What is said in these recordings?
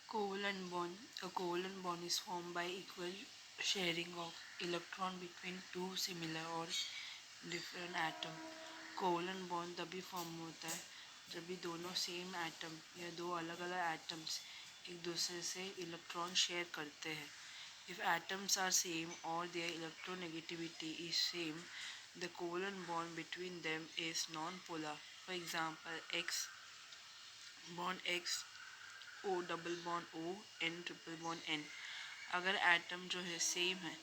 Covalent bond. A covalent bond is formed by equal sharing of electron between two similar or different atom. Covalent bond तभी form होता है जब भी दोनों same atom या दो अलग अलग एटम्स एक दूसरे से इलेक्ट्रॉन शेयर करते हैं. If atoms are same or their electronegativity is same, the covalent bond between them is non-polar. For example, X bond X, O double bond O, N triple bond N. अगर atom जो है same है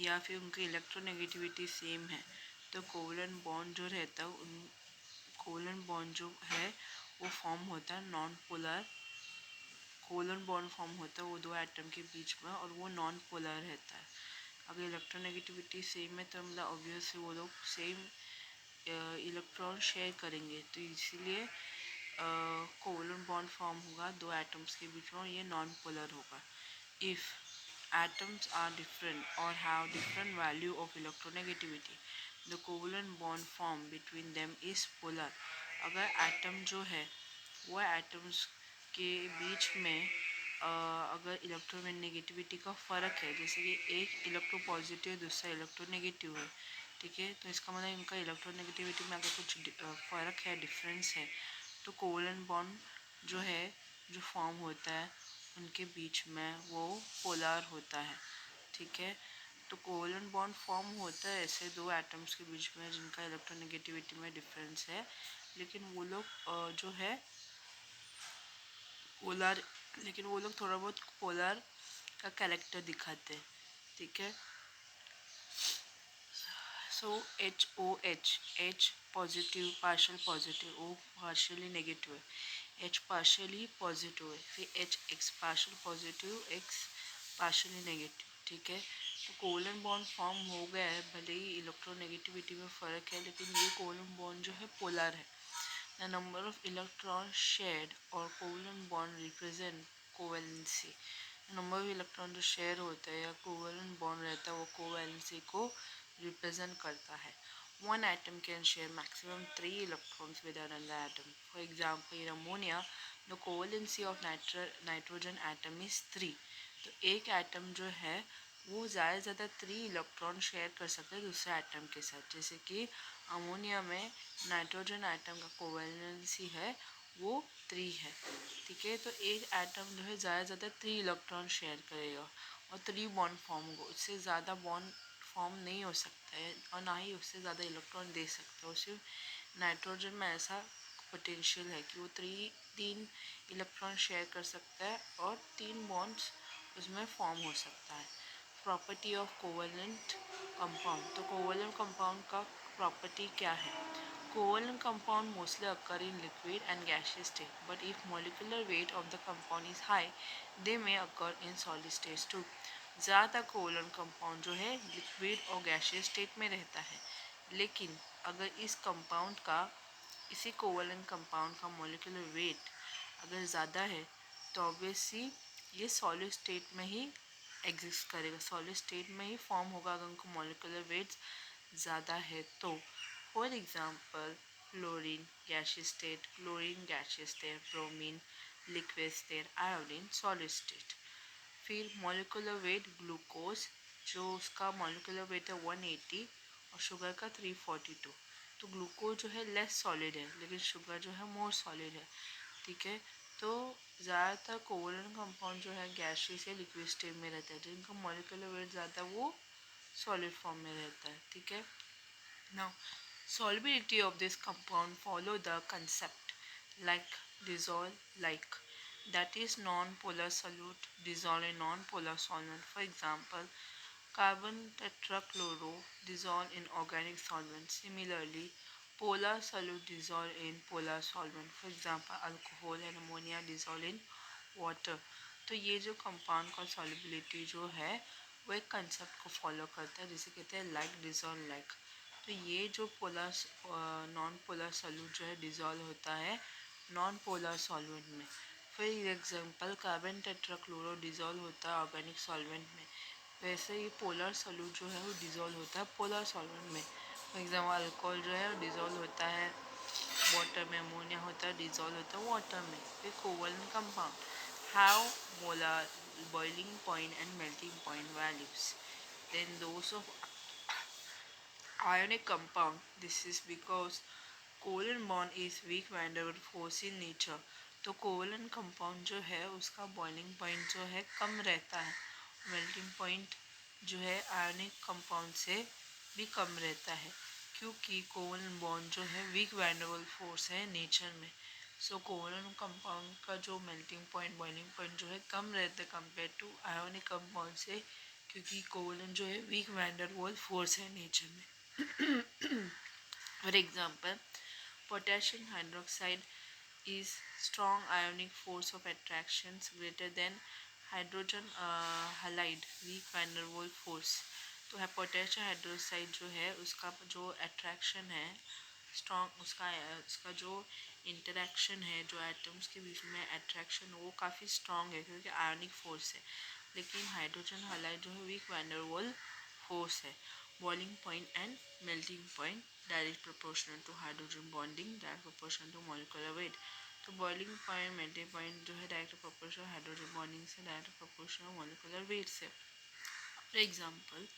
या फिर उनकी electronegativity same है तो covalent bond जो रहता है उन कोवलेंट बॉन्ड जो है वो फॉर्म होता है non polar. Covalent bond form होता है वो दो एटम के बीच में और वो नॉन पोलर रहता है. अगर इलेक्ट्रोनेगेटिविटी सेम है तो मतलब ऑब्वियसली वो लोग सेम इलेक्ट्रॉन शेयर करेंगे तो इसीलिए कोवलेंट बॉन्ड फॉर्म होगा दो एटम्स के बीच में और ये नॉन पोलर होगा. If atoms are different or have different value of electronegativity, the covalent bond formed between them is polar. अगर एटम जो है वो एटम्स के बीच में अगर इलेक्ट्रोनेगेटिविटी का फ़र्क है जैसे कि एक इलेक्ट्रो पॉजिटिव दूसरा इलेक्ट्रो नेगेटिव है, ठीक है, तो इसका मतलब इनका इलेक्ट्रोनेगेटिविटी में अगर कुछ फ़र्क है डिफरेंस है तो कोवलेंट बॉन्ड जो है जो फॉर्म होता है उनके बीच में वो पोलर होता है. ठीक है, तो कोवलेंट बॉन्ड फॉर्म होता है ऐसे दो एटम्स के बीच में जिनका इलेक्ट्रोनेगेटिविटी में डिफरेंस है लेकिन वो लोग जो है पोलर लेकिन वो लोग थोड़ा बहुत पोलर का कैरेक्टर दिखाते हैं. ठीक है, so H O H positive partial positive O partially negative है, एच पार्शियली पॉजिटिव है, फिर H X partial positive X partially negative. ठीक है, तो कोवलेंट बॉन्ड फॉर्म हो गया है भले ही इलेक्ट्रोनेगेटिविटी में फ़र्क है लेकिन ये कोवलेंट बॉन्ड जो है पोलर है. The number of electron shared और covalent bond represent covalency. Number of electron जो शेयर होता है या कोवलेंट बॉन्ड रहता है वो कोवेलेंसी को रिप्रेजेंट करता है. One atom can share maximum 3 electrons with another atom. For example, in ammonia, the covalency of nitrogen atom is 3. तो एक एटम जो है वो ज़्यादा से ज़्यादा 3 इलेक्ट्रॉन शेयर कर सकते हैं दूसरे एटम के साथ. जैसे कि अमोनिया में नाइट्रोजन एटम का कोवेलेंसी है वो 3 है. ठीक है, तो एक एटम जो है ज़्यादा से ज़्यादा 3 इलेक्ट्रॉन शेयर करेगा और 3 बॉन्ड फॉर्म होगा. उससे ज़्यादा बॉन्ड फॉर्म नहीं हो सकता है और ना ही उससे ज़्यादा इलेक्ट्रॉन दे सकता है. और सिर्फ नाइट्रोजन में ऐसा पोटेंशियल है कि वो तीन इलेक्ट्रॉन शेयर कर सकता है और 3 बॉन्ड्स उसमें फॉर्म हो सकता है. Property of covalent compound. तो कोवेलेंट कंपाउंड का प्रॉपर्टी क्या है? Covalent compound mostly occur in liquid and gaseous state, but if molecular weight of the compound is high, they may occur in solid states too. ज़्यादा covalent compound जो है liquid और gaseous state में रहता है लेकिन अगर इसी कोवलेंट कंपाउंड का मॉलिक्यूलर वेट अगर ज़्यादा है तो ऑब्वियसली ये सॉलिड स्टेट में ही एग्जिस्ट करेगा, सॉलिड स्टेट में ही फॉर्म होगा अगर उनको मॉलिक्यूलर वेट ज़्यादा है तो. For example chlorine gaseous state, chlorine gaseous state, bromine liquid state, iodine solid state. फिर मॉलिक्यूलर वेट ग्लूकोज जो उसका मॉलिक्यूलर वेट है 180 और शुगर का 342. तो ग्लूकोज जो है लेस सॉलिड है लेकिन शुगर जो है मोर सॉलिड है. ठीक है, तो ज़्यादातर कोवलेंट कंपाउंड जो है गैसियस या लिक्विड स्टेट में रहता है जिनका मॉलिक्यूलर वेट ज़्यादा वो सॉलिड फॉर्म में रहता है. ठीक है, now solubility of this compound follow the concept like dissolve like, that is non-polar solute dissolve in non-polar solvent. For example, carbon tetrachloro dissolve in organic solvent. Similarly, polar solute dissolve in polar solvent. For example, alcohol and ammonia dissolve in water. तो ये जो compound का solubility जो है वो एक concept को follow करता है जिसे कहते हैं लाइक डिजॉल्व लाइक. तो ये जो पोलर नॉन पोलर सॉल्यूट जो है डिजॉल्व होता है नॉन पोलर सॉल्वेंट में. फॉर एग्जांपल कार्बन टेट्राक्लोरो डिजॉल्व होता है ऑर्गेनिक सॉल्वेंट में, वैसे ही पोलर सॉल्यूट जो है वो डिजॉल्व होता है पोलर सॉल्वेंट में. फॉर एग्जाम्पल अल्कोहल जो है डिजॉल्व होता है वाटर में, अमोनिया होता है डिजॉल्व होता है वाटर में. फिर covalent compound have molar, boiling point and melting point values. Then those of ionic compound, this is because covalent bond is weak van der force in nature. तो covalent compound जो है उसका boiling point जो है कम रहता है, melting point जो है आयनिक कंपाउंड से भी कम रहता है, क्योंकि कोवलेंट बॉन्ड जो है वीक वैंडेबल फोर्स है नेचर में। सो कोवलेंट कंपाउंड का जो मेल्टिंग पॉइंट बॉइलिंग पॉइंट जो है कम रहता है कंपेयर टू आयोनिक कंपाउंड से, क्योंकि कोवलेंट जो है वीक वैंडेबल फोर्स है नेचर में। For example, potassium hydroxide is strong ionic force of attractions greater than hydrogen halide weak van der Waals force। तो है पोटेशियम हाइड्रोक्साइड जो है उसका जो अट्रैक्शन है स्ट्रॉन्ग, उसका जो इंटरेक्शन है जो एटम्स के बीच में अट्रैक्शन वो काफ़ी स्ट्रॉन्ग है क्योंकि आयनिक फोर्स है। लेकिन हाइड्रोजन हाइलाइट जो है weak van der Waals force है। Boiling point and melting point direct proportional to hydrogen bonding, direct proportional to molecular weight. तो बॉइलिंग पॉइंट मेल्टिंग पॉइंट जो है डायरेक्ट प्रोपोर्शनल हाइड्रोजन बॉन्डिंग से, direct proportional molecular weight से। For example,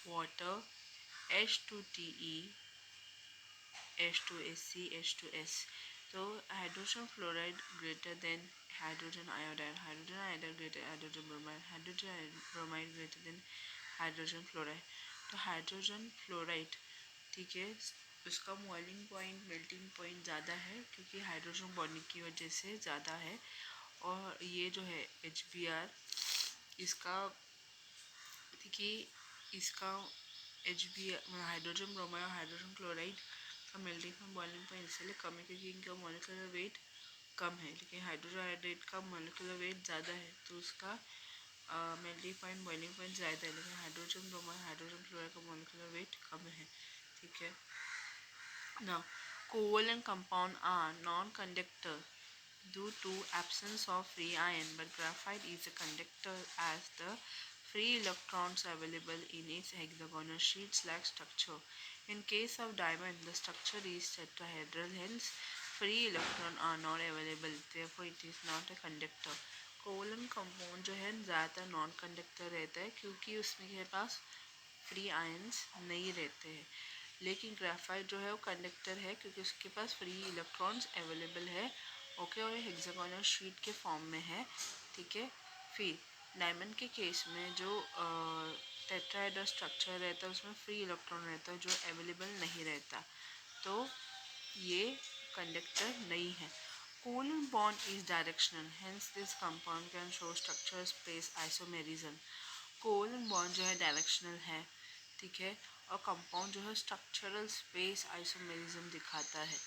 water H2TE H2SC H2S। तो hydrogen fluoride greater than hydrogen iodide, hydrogen iodide greater hydrogen bromide, hydrogen bromide greater than hydrogen fluoride. तो hydrogen fluoride, ठीक है, उसका boiling point melting point ज़्यादा है क्योंकि hydrogen bonding की वजह से ज़्यादा है। और ये जो है HBr, इसका देखिए इसका HBr हाइड्रोजन ब्रोमाइड और हाइड्रोजन क्लोराइड का मेल्टिंग पॉइंट बॉइलिंग पॉइंट इसलिए कम है क्योंकि इनका मॉलिक्यूलर वेट कम है। लेकिन हाइड्रोजन हाइड्रेट का मॉलिक्यूलर वेट ज़्यादा है तो उसका मेल्टिंग पॉइंट बॉइलिंग पॉइंट ज़्यादा है। लेकिन हाइड्रोजन ब्रोमाइड हाइड्रोजन क्लोराइड का मॉलिक्यूलर वेट कम है, ठीक है। Now, covalent compound are non-conductor due to absence of free ion, but graphite is a conductor as the free electrons available in its hexagonal sheet-like structure. In case of diamond, the structure is tetrahedral, hence free electrons are not available, therefore it is not a conductor. Covalent compound जो है ज़्यादातर non conductor रहता है क्योंकि उसमें के पास free ions नहीं रहते हैं। लेकिन ग्रेफाइट जो है वो कंडक्टर है क्योंकि उसके पास फ्री इलेक्ट्रॉन्स अवेलेबल है, ओके, और हेक्सागोनल शीट के फॉर्म में है, ठीक है। फिर डायमंड के केस में जो टेट्राहेड्रल स्ट्रक्चर रहता है उसमें फ्री इलेक्ट्रॉन रहता है जो अवेलेबल नहीं रहता, तो ये कंडक्टर नहीं है। Covalent bond is directional, hence this compound can show structure space isomerism. Covalent bond जो है डायरेक्शनल है, ठीक है, और कंपाउंड जो है स्ट्रक्चरल स्पेस आइसोमेरिज्म दिखाता है।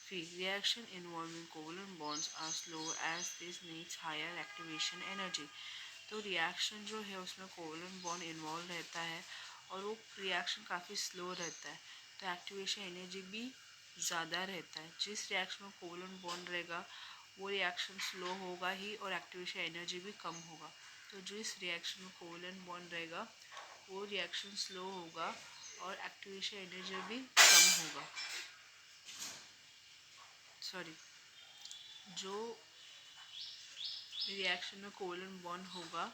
फिर reaction involving covalent bonds are slow as this needs higher activation energy. तो रिएक्शन जो है उसमें कोवलेंट बॉन्ड इन्वॉल्व रहता है और वो रिएक्शन काफ़ी स्लो रहता है, तो एक्टिवेशन एनर्जी भी ज़्यादा रहता है। जिस रिएक्शन में कोवलेंट बॉन्ड रहेगा वो रिएक्शन स्लो होगा ही और एक्टिवेशन एनर्जी भी कम होगा। तो जिस रिएक्शन में कोवलेंट बॉन्ड रहेगा वो रिएक्शन स्लो होगा और एक्टिवेशन एनर्जी भी कम होगा। सॉरी, जो रिएक्शन में कोवलेंट बॉन्ड होगा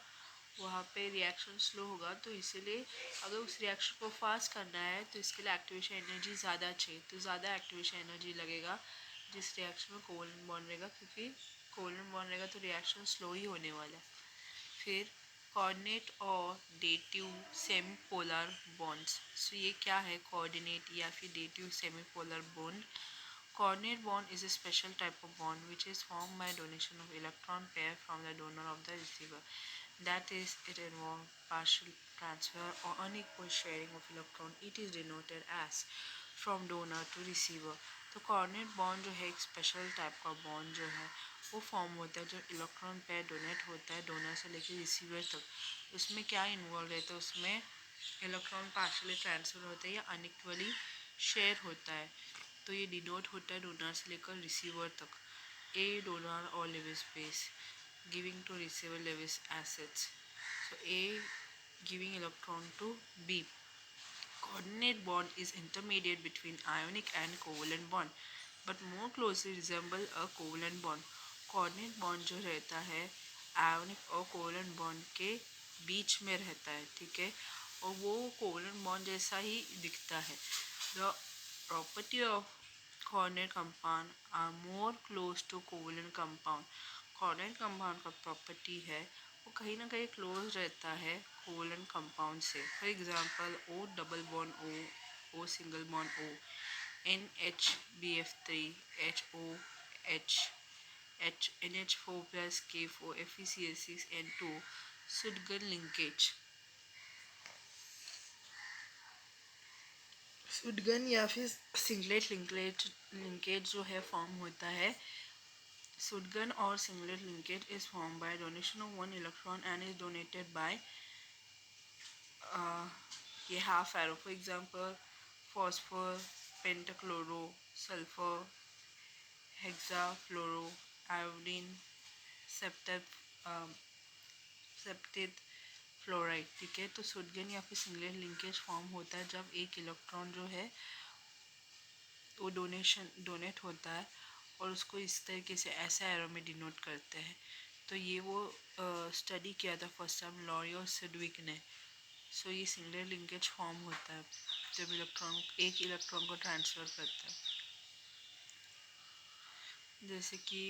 वहाँ पे रिएक्शन स्लो होगा, तो इसीलिए अगर उस रिएक्शन को फास्ट करना है तो इसके लिए एक्टिवेशन एनर्जी ज़्यादा चाहिए, तो ज़्यादा एक्टिवेशन एनर्जी लगेगा जिस रिएक्शन में कोवलेंट बॉन्ड रहेगा, क्योंकि कोवलेंट बॉन्ड रहेगा तो रिएक्शन स्लो ही होने वाला है। फिर कोऑर्डिनेट और डेटिव सेमी पोलर बॉन्ड्स। सो ये क्या है कोऑर्डिनेट या फिर dative semi polar bond? Coordinate bond is a special type of bond which is formed by donation of electron pair from the donor of the receiver. That is, it involves partial transfer or unequal sharing of electron. It is denoted as from donor to receiver. तो coordinate bond जो है एक special type का bond जो है वो form होता है जो इलेक्ट्रॉन पेयर डोनेट होता है डोनर से लेकर रिसीवर तक। उसमें क्या इन्वॉल्व रहता है, उसमें इलेक्ट्रॉन पार्शली ट्रांसफर होता है या अनइक्वली शेयर होता है। तो ये डिनोट होता है डोनर से लेकर रिसीवर तक। ए डोनर और Lewis space giving to receiver Lewis acids. So A giving electron to B. Coordinate bond is intermediate between ionic and covalent bond, but more closely resemble a covalent bond. Coordinate bond जो रहता है ionic और covalent bond के बीच में रहता है, ठीक है, और वो कोवलेंट बॉन्ड जैसा ही दिखता है. The property of coordinate compound are more close to covalent compound. coordinate compound का प्रॉपर्टी है वो कहीं ना कहीं क्लोज रहता है कोवलेंट कंपाउंड से. For example O double bond O single bond O, NH BF3, HOH, NH4 plus K4 FeCl6N2 Sugden linkage. Sugden या फिर सिंगलेट लिंकेज लिंकेज जो है फॉर्म होता है. Sudgun or singlet linkage is formed by donation of one electron and is donated by uh, ये half arrow. For example, phosphor, pentachloro, sulfur, hexafluoro, iodine, septet um, septet fluoride. ठीक है, तो सुडगन या फिर सिंगलेट लिंकेज फॉर्म होता है जब एक इलेक्ट्रॉन जो है वो डोनेट होता है और उसको इस तरीके से ऐसा एरो में डिनोट करते हैं. तो ये वो स्टडी किया था फर्स्ट टाइम लॉरी और सिडविक ने. सो ये सिंगलेट लिंकेज फॉर्म होता है जब इलेक्ट्रॉन एक इलेक्ट्रॉन को ट्रांसफ़र करता है. जैसे कि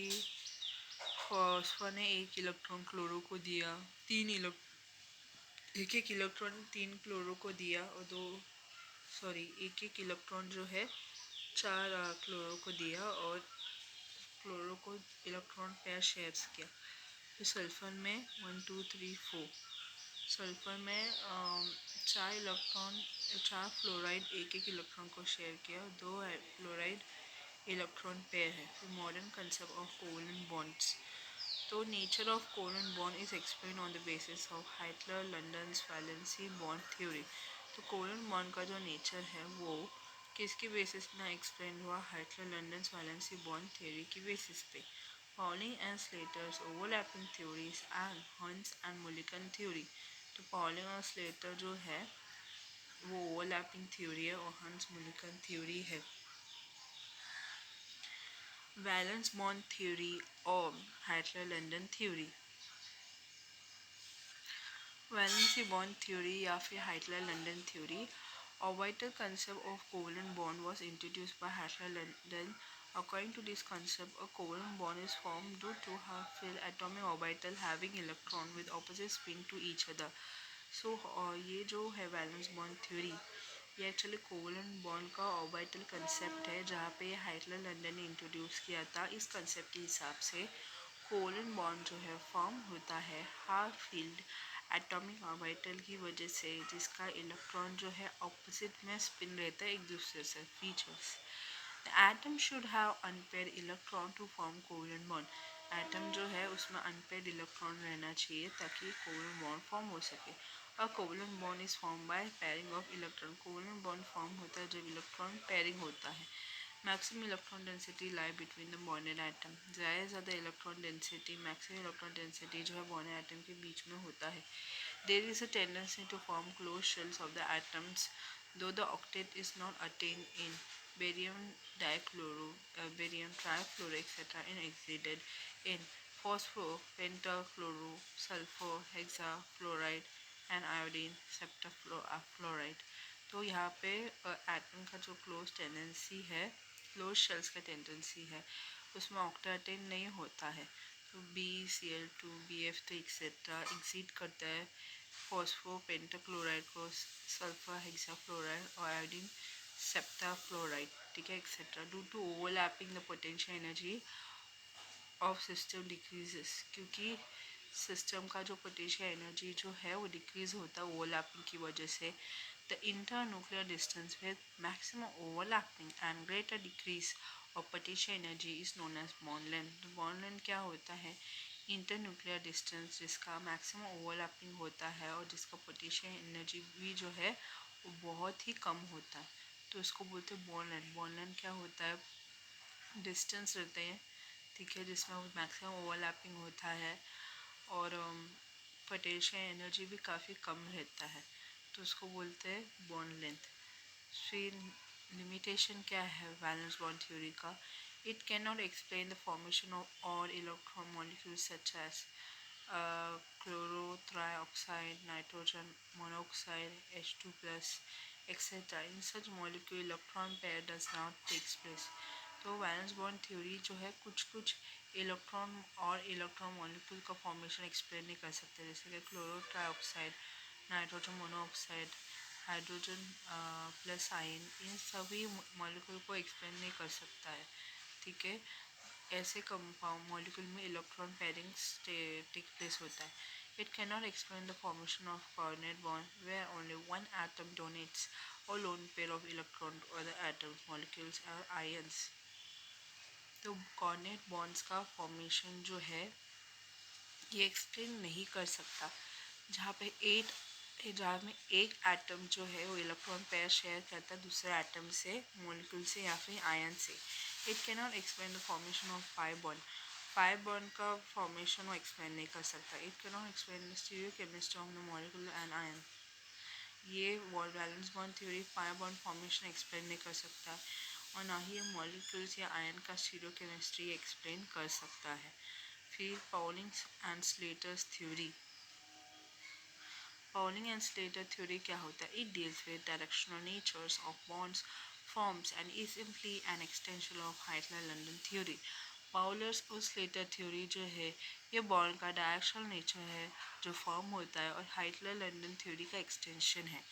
फॉस्फर ने एक इलेक्ट्रॉन क्लोरो को दिया, एक एक इलेक्ट्रॉन तीन क्लोरो को दिया और एक एक इलेक्ट्रॉन जो है चार क्लोरो को दिया और क्लोरो को इलेक्ट्रॉन पेयर शेयर्स किया. तो सल्फर में 1 2 3 4, सल्फर में चार फ्लोराइड एक एक इलेक्ट्रॉन को शेयर किया, दो फ्लोराइड इलेक्ट्रॉन पेयर है. तो modern concept of covalent bonds. तो nature of covalent bond is explain on the basis of Heitler London's valency bond theory. तो कोवलेंट बॉन्ड का जो नेचर है वो किसकी बेसिस में एक्सप्लेन हुआ? हाइटलर लंडन्स वैलेंसी बॉन्ड थ्योरी की बेसिस पे. Pauling and Slater's overlapping theories and Hunt's and Mulliken theory. तो पॉलिंग और स्लेटर जो है वो ओवरलैपिंग थ्योरी है और हंस मुलिकन थ्योरी है. वैलेंस बॉन्ड थ्योरी और Heitler London theory. Valency bond theory या फिर Heitler London theory. Orbital concept of covalent bond was introduced by Hassler London. According to this concept, a covalent bond is formed due to half-filled atomic orbital having electron with opposite spin to each other. So ये जो है valence bond theory ये actually covalent bond का orbital concept है जहाँ पे हाइटलर London ने introduce किया था. इस कंसेप्ट के हिसाब से कोवलेंट बॉन्ड जो है फॉर्म होता है हाफ फील्ड एटॉमिक ऑर्बिटल की वजह से जिसका इलेक्ट्रॉन जो है ऑपोजिट में स्पिन रहता है एक दूसरे से. Features. The atom should have unpair electron to form covalent bond. Atom जो है उसमें अनपेयर इलेक्ट्रॉन रहना चाहिए ताकि कोवलेंट बॉन्ड फॉर्म हो सके. और covalent bond is form by pairing of electron. Covalent bond form होता है जब इलेक्ट्रॉन पेयरिंग होता है. Maximum electron density lie between the bonded atom. ज़्यादा से ज़्यादा electron density maximum electron density जो है बॉन्डेड एटम के बीच में होता है. There is a tendency to form close shells of the atoms though the octet is not attained in barium dichloro, barium trifluoro, etc. and exceeded in phosphor, pentachloro, sulfur, hexafluoride and iodine septafluoride. तो यहाँ पे atom का जो close tendency है close shells का tendency है उसमें octet नहीं होता है. तो BCl2 BF3 एक्सेट्रा एक्सीड करता है फॉस्फो पेंटाक्लोराइड को, सल्फर हेक्साफ्लोराइड और आयोडीन सेप्टाफ्लोराइड. ठीक है etcetera. Due to overlapping the potential energy of system decreases. क्योंकि सिस्टम का जो पोटेंशियल एनर्जी जो है वो डिक्रीज होता है ओवरलैपिंग की वजह से. The internuclear distance with maximum overlapping and greater decrease of potential energy is known as bond length. तो बॉन्ड लेंथ क्या होता है? इंटरन्यूक्लियर डिस्टेंस जिसका मैक्सिमम ओवरलैपिंग होता है और जिसका पोटेंशियल एनर्जी भी जो है वो बहुत ही कम होता है तो इसको बोलते हैं बॉन्ड लेंथ. बॉन्ड लेंथ क्या होता है? डिस्टेंस रहते हैं, ठीक है, जिसमें मैक्सिमम ओवरलैपिंग होता है और पोटेंशियल एनर्जी भी काफ़ी कम रहता है तो उसको बोलते हैं बॉन्ड लेंथ. फिर लिमिटेशन क्या है वैलेंस बॉन्ड थ्योरी का? It can not explain the formation of all electron molecules such as chloro trioxide, nitrogen monoxide, H2 plus, etcetera. In such molecule electron pair does not takes place. तो valence bond theory जो है कुछ कुछ electron और electron molecule का formation explain नहीं कर सकते, जैसे कि chloro trioxide, nitrogen monoxide, hydrogen plus ion, इन सभी मॉलिक्यूल को एक्सप्लेन नहीं कर सकता है। ठीक है, ऐसे कंपाउंड मॉलिक्यूल में इलेक्ट्रॉन पेयरिंग टेक प्लेस होता है। It can not explain the formation of coordinate bond where only one atom donates और lone pair of electron to other atoms molecules और आयंस। तो कोऑर्डिनेट बॉन्ड्स का फॉर्मेशन जो है ये एक्सप्लेन नहीं कर सकता, जहाँ पे जहाँ में एक एटम जो है वो इलेक्ट्रॉन पेयर शेयर करता है दूसरे एटम से, मॉलिक्यूल से या फिर आयन से। It can not explain the formation of pi bond. Pi bond का फॉर्मेशन वो एक्सप्लेन नहीं कर सकता। It can not explain the stereochemistry of the molecule and ion. ये valence bond theory pi bond formation explain नहीं कर सकता, और ना ही ये मॉलिक्यूल्स या आयन का स्टीरियो केमिस्ट्री एक्सप्लेन कर सकता है। फिर Pauling and Slater's theory. Pauling and Slater theory क्या होता है? It deals with directional natures of bonds forms and is simply an extension of Heitler London theory. Pauling's और स्लेटर थ्योरी जो है ये बॉन्ड का डायरेक्शनल नेचर है जो फॉर्म होता है, और हाइटलर लंदन थ्योरी का एक्सटेंशन है।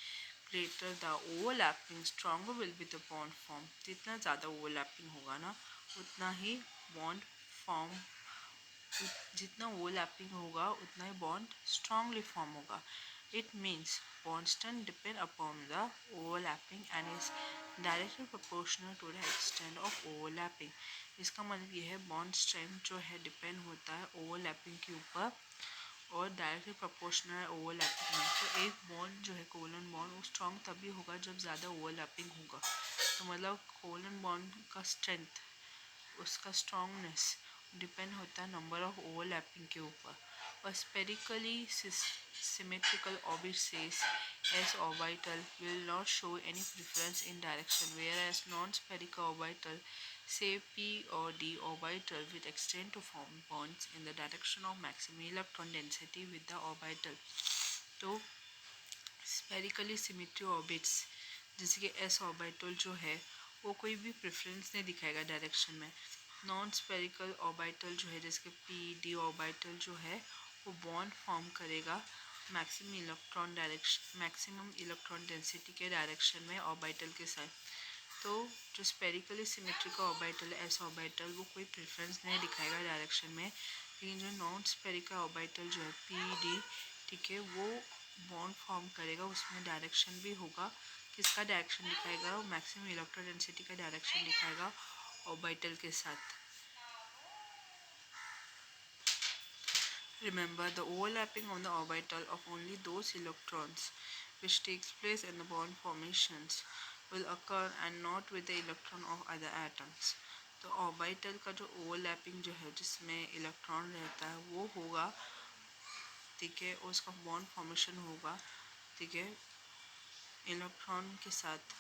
Greater the overlapping stronger will be the bond form. जितना ज़्यादा ओवरलैपिंग होगा ना उतना ही बॉन्ड फॉर्म, जितना ओवरलैपिंग होगा उतना ही बॉन्ड स्ट्रांगली फॉर्म होगा। It means bond strength depend upon the overlapping and is directly proportional to the extent of overlapping. इसका मतलब ये है बॉन्ड स्ट्रेंथ जो है डिपेंड होता है ओवरलैपिंग के ऊपर, और डायरेक्टली प्रोपोर्शनल है ओवरलैपिंग में। तो एक बॉन्ड जो है कोलन बॉन्ड वो स्ट्रॉन्ग तभी होगा जब ज़्यादा ओवरलैपिंग होगा। तो मतलब कोलन बॉन्ड का स्ट्रेंथ, उसका स्ट्रॉन्गनेस डिपेंड होता है नंबर ऑफ ओवरलैपिंग के ऊपर। और spherically symmetrical orbit says S orbital will not show any preference in direction, whereas non spherical orbital say p or d orbital will extend to form bonds in the direction of maximum electron density with the orbital। तो spherically symmetry orbits जैसे कि S orbital जो है वो कोई भी preference नहीं दिखाएगा डायरेक्शन में। नॉन स्पेरिकल ऑर्बिटल जो है जैसे कि पी डी ऑर्बिटल जो है वो बॉन्ड फॉर्म करेगा मैक्सिमम इलेक्ट्रॉन डेंसिटी के डायरेक्शन में ऑर्बिटल के साथ। तो जो spherically symmetric orbital S orbital वो कोई प्रेफरेंस नहीं दिखाएगा डायरेक्शन में, लेकिन जो नॉन स्पेरिकल ऑर्बिटल जो है पी डी, ठीक है, वो बॉन्ड फॉर्म करेगा, उसमें डायरेक्शन भी होगा। किसका डायरेक्शन दिखाएगा? मैक्सिमम इलेक्ट्रॉन डेंसिटी का डायरेक्शन दिखाएगा ऑर्बिटल के साथ। Remember, the overlapping of the orbital of only those electrons which takes place in the bond formations will occur and not with the electron of other atoms। तो orbital का जो overlapping जो है जिसमें electron रहता है वो होगा, ठीक है, और उसका बॉन्ड फॉर्मेशन होगा, ठीक है, इलेक्ट्रॉन के साथ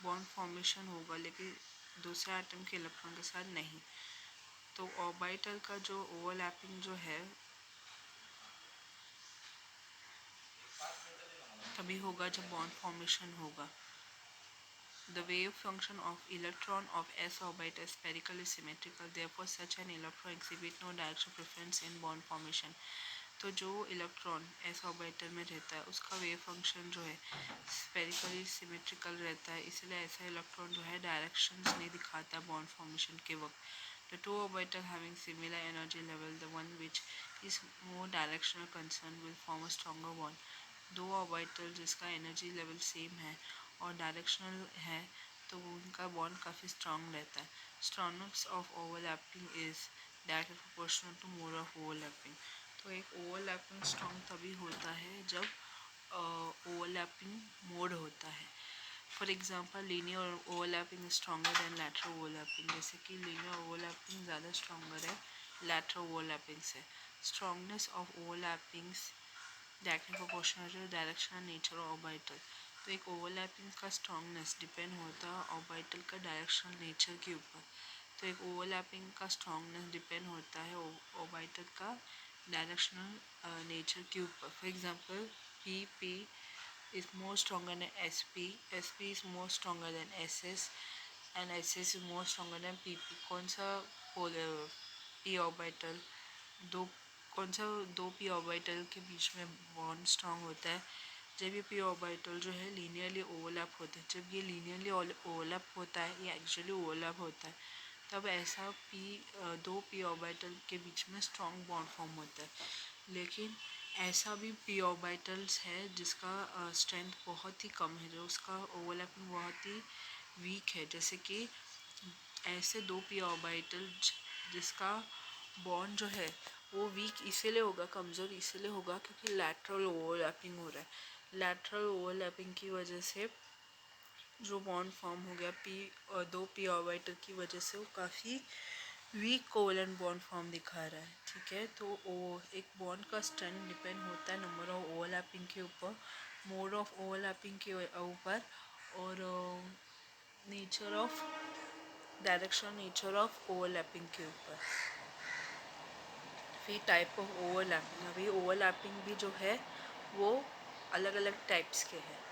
बॉन्ड फॉर्मेशन होगा, लेकिन दूसरे एटम के इलेक्ट्रॉन के साथ नहीं। तो ऑर्बिटल का जो ओवरलैपिंग जो है तभी होगा जब बॉन्ड फॉर्मेशन होगा। The wave function of electron of s orbit is spherically symmetrical, therefore such an electron exhibit no direction preference in bond formation। तो जो इलेक्ट्रॉन एस ऑर्बिटल में रहता है उसका वेव फंक्शन जो है स्पेरिकली सिमेट्रिकल रहता है, इसलिए ऐसा इलेक्ट्रॉन जो है डायरेक्शंस नहीं दिखाता बॉन्ड फॉर्मेशन के वक्त। The two orbitals having similar energy level, the one which is more directional concern will form a stronger bond। दो ऑर्बिटल जिसका एनर्जी लेवल सेम है और डायरेक्शनल है तो उनका बॉन्ड काफ़ी स्ट्रांग रहता है। Strongness of overlapping is directly proportional to mode of overlapping. तो एक ओवरलैपिंग स्ट्रांग तभी होता है जब ओवरलैपिंग मोड होता है। For example linear overlapping stronger than lateral overlapping, जैसे कि लीनियर ओवरलैपिंग ज़्यादा स्ट्रॉन्गर है लैटरल ओवरलैपिंग से। Strongness of overlappings directly proportional to directional nature of orbital. तो एक ओवरलैपिंग का स्ट्रॉन्गनेस डिपेंड होता है ऑर्बिटल का डायरेक्शनल नेचर के ऊपर। तो एक ओवरलैपिंग का स्ट्रॉन्गनेस डिपेंड होता है ऑर्बिटल का डायरेक्शनल नेचर के ऊपर. For example P is more stronger than SP is more stronger than SS, and SS is more stronger than PP. कौन सा पोलर p ऑर्बिटल दो कौन सा दो p ऑर्बिटल के बीच में बॉन्ड स्ट्रांग होता है जब ये p ऑर्बिटल जो है लीनियरली ओवरलैप होता है. जब ये लीनियरली ओवरलैप होता है, ये एक्चुअली ओवरलैप होता है, तब ऐसा दो p ऑर्बिटल के बीच में स्ट्रॉन्ग बॉन्ड फॉर्म होता है. लेकिन ऐसा भी p ऑर्बिटल्स है जिसका स्ट्रेंथ बहुत ही कम है, जो उसका ओवरलैपिंग बहुत ही वीक है. जैसे कि ऐसे दो p ऑर्बिटल जिसका बॉन्ड जो है वो वीक इसीलिए होगा, कमज़ोर इसीलिए होगा क्योंकि लैटरल ओवरलैपिंग हो रहा है. लैटरल ओवरलैपिंग की वजह से जो बॉन्ड फॉर्म हो गया दो p ऑर्बिटल की वजह से, वो काफ़ी वीक कोवलेंट बॉन्ड फॉर्म दिखा रहा है. ठीक है, तो एक बॉन्ड का स्ट्रेंथ डिपेंड होता है नंबर ऑफ ओवरलैपिंग के ऊपर, मोड ऑफ ओवरलैपिंग के ऊपर, और nature of direction nature of overlapping के ऊपर. फिर टाइप ऑफ ओवरलैपिंग. अभी ओवरलैपिंग भी जो है वो अलग अलग टाइप्स के हैं.